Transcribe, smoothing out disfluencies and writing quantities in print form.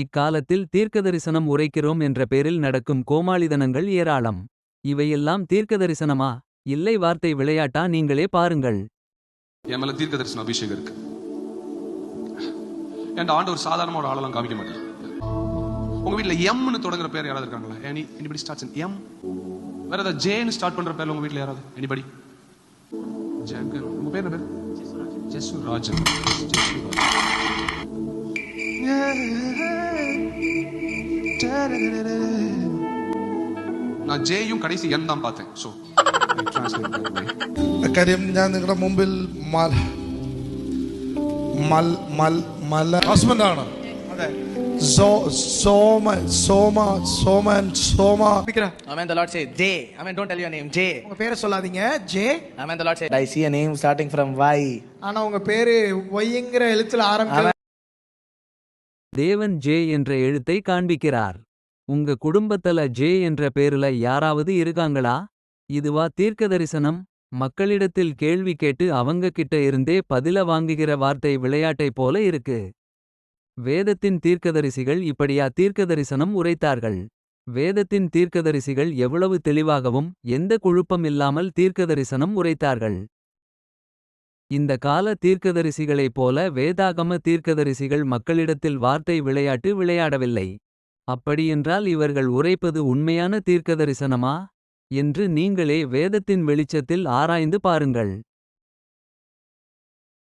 இக்காலத்தில் தீர்க்கதரிசனம் உரைக்கிறோம் என்ற பேரில் நடக்கும் கோமாளிதனங்கள் ஏராளம். இவையெல்லாம் தீர்க்கதரிசனமா? இல்லை, வார்த்தை விளையாட்டா? நீங்களே பாருங்கள். என் மேல தீர்க்க தரிசன அபிஷேகம் இருக்கு. என் ஆண்டவர் சாதாரண ஒரு ஆளெல்லாம் காமிக்க மாட்டார். உங்க வீட்டுல எம்னு தொடங்குற பேர் யாராவது இருக்காங்களா? எனிபடி ஸ்டார்ட்ஸ் இன் எம்? வேற ஏதாவது ஜேன்னு ஸ்டார்ட் பண்ற பேர்ல உங்க வீட்டுல யாராவது? எனிபடி? ஜெகன். உங்க பேர் என்ன பேர்? ஜெசுராஜன். நான் ജെയും കടൈസി എൻ தான் பார்த்தேன். സോ കാര്യം ഞാൻ നിങ്ങളുടെ മുമ്പിൽ ഹസ്ബൻഡാണ്. Amen. The Lord says J. Amen. Don't tell your name. J. உங்க பேரை சொல்லாதீங்க. J. Amen. The Lord says I see a name starting from Y. ஆனா உங்க பேரு ஒய்ங்கிற எழுத்துல ஆரம்பிக்குது. தேவன் ஜே என்ற எழுத்தை காண்பிக்கிறார். உங்க குடும்பத்துல ஜே என்ற பேருல யாராவது இருக்காங்களா? இதுவா தீர்க்கதரிசனம்? மக்களிடத்தில் கேள்வி கேட்டு அவங்க கிட்ட இருந்தே பதில வாங்குகிற வார்த்தை விளையாட்டை போல இருக்கு. வேதத்தின் தீர்க்கதரிசிகள் இப்படியா தீர்க்கதரிசனம் உரைத்தார்கள்? வேதத்தின் தீர்க்கதரிசிகள் எவ்வளவு தெளிவாகவும் எந்த குழுப்பம் இல்லாமல் தீர்க்கதரிசனம் உரைத்தார்கள். இந்த கால தீர்க்கதரிசிகளைப் போல வேதாகம தீர்க்கதரிசிகள் மக்களிடத்தில் வார்த்தை விளையாட்டு விளையாடவில்லை. அப்படியென்றால் இவர்கள் உரைப்பது உண்மையான தீர்க்கதரிசனமா என்று நீங்களே வேதத்தின் வெளிச்சத்தில் ஆராய்ந்து பாருங்கள்.